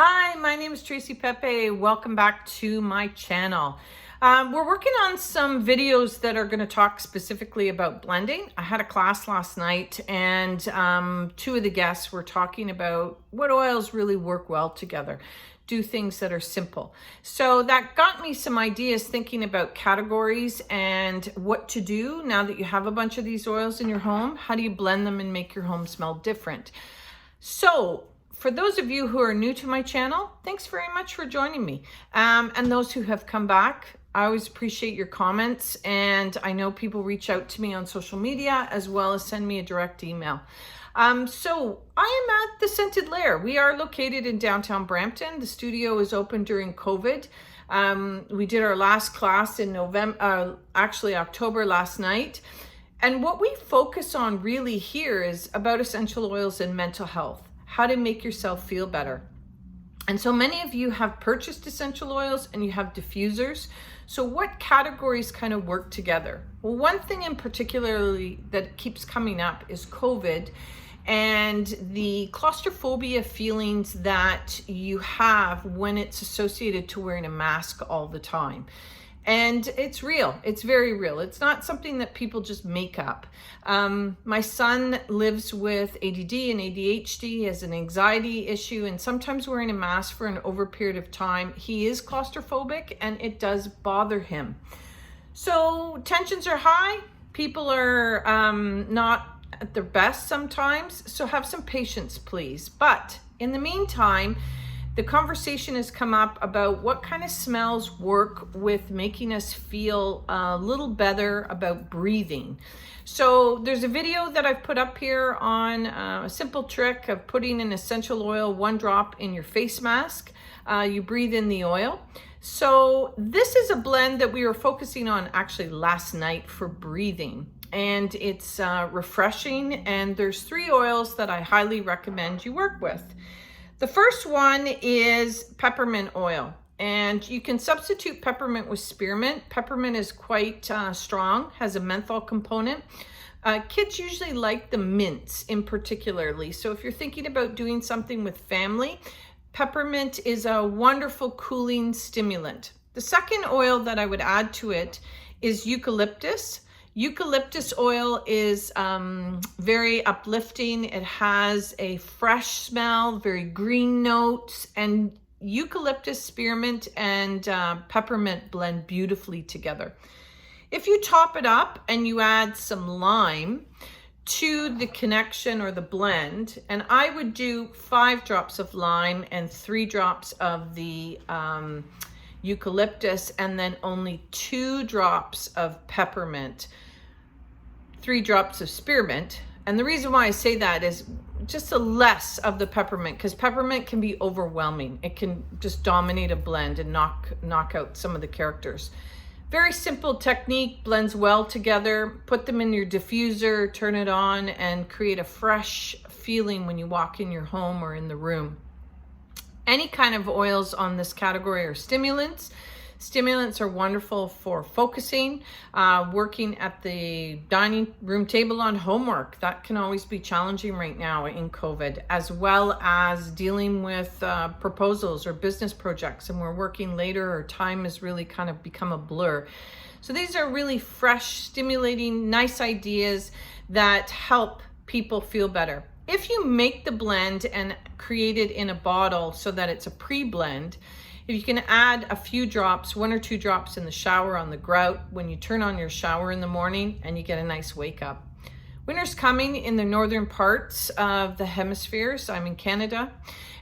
Hi, my name is Tracy Pepe. Welcome back to my channel. We're working on some videos that are going to talk specifically about blending. I had a class last night and two of the guests were talking about what oils really work well together, do things that are simple. So that got me some ideas thinking about categories and what to do now that you have a bunch of these oils in your home. How do you blend them and make your home smell different? So for those of you who are new to my channel, thanks very much for joining me. And those who have come back, I always appreciate your comments. And I know people reach out to me on social media as well as send me a direct email. So I am at the Scented Lair. We are located in downtown Brampton. The studio is open during COVID. We did our last class in October last night. And what we focus on really here is about essential oils and mental health, how to make yourself feel better. And so many of you have purchased essential oils and you have diffusers. So what categories kind of work together? Well, one thing in particularly that keeps coming up is COVID and the claustrophobia feelings that you have when it's associated to wearing a mask all the time. And it's real. It's very real. It's not something that people just make up. My son lives with ADD and ADHD, has an anxiety issue, and sometimes wearing a mask for an over period of time, he is claustrophobic and it does bother him. So tensions are high. People are not at their best sometimes. So have some patience, please. But in the meantime, the conversation has come up about what kind of smells work with making us feel a little better about breathing. So there's a video that I've put up here on a simple trick of putting an essential oil, 1 drop in your face mask. You breathe in the oil. So this is a blend that we were focusing on actually last night for breathing. And it's refreshing. And there's 3 oils that I highly recommend you work with. The first one is peppermint oil, and you can substitute peppermint with spearmint. Peppermint is quite strong, has a menthol component. Kids usually like the mints in particularly. So if you're thinking about doing something with family, peppermint is a wonderful cooling stimulant. The second oil that I would add to it is eucalyptus. Eucalyptus oil is very uplifting. It has a fresh smell, very green notes, and eucalyptus, spearmint, and peppermint blend beautifully together. If you top it up and you add some lime to the connection or the blend, and I would do 5 drops of lime and 3 drops of the eucalyptus, and then only 2 drops of peppermint, 3 drops of spearmint. And the reason why I say that is just a less of the peppermint, because peppermint can be overwhelming. It can just dominate a blend and knock out some of the characters. Very simple technique, blends well together. Put them in your diffuser, turn it on, and create a fresh feeling when you walk in your home or in the room. Any kind of oils on this category are stimulants. Stimulants are wonderful for focusing, working at the dining room table on homework. That can always be challenging right now in COVID, as well as dealing with proposals or business projects, and we're working later or time has really kind of become a blur. So these are really fresh, stimulating, nice ideas that help people feel better. If you make the blend and create it in a bottle so that it's a pre-blend, if you can add a few drops, 1 or 2 drops in the shower on the grout when you turn on your shower in the morning, and you get a nice wake up. Winter's coming in the northern parts of the hemispheres. I'm in Canada.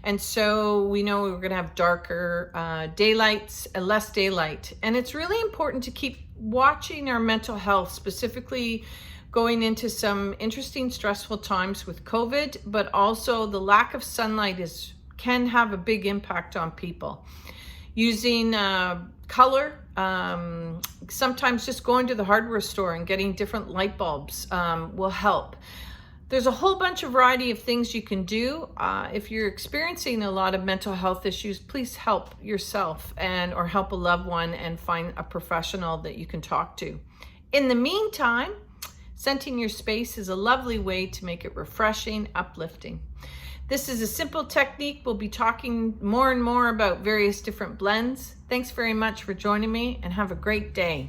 And so we know we're gonna have darker daylights, less daylight. And it's really important to keep watching our mental health, specifically going into some interesting, stressful times with COVID, but also the lack of sunlight can have a big impact on people. Using color, sometimes just going to the hardware store and getting different light bulbs will help. There's a whole bunch of variety of things you can do. If you're experiencing a lot of mental health issues, please help yourself or help a loved one and find a professional that you can talk to. In the meantime, scenting your space is a lovely way to make it refreshing, uplifting. This is a simple technique. We'll be talking more and more about various different blends. Thanks very much for joining me, and have a great day.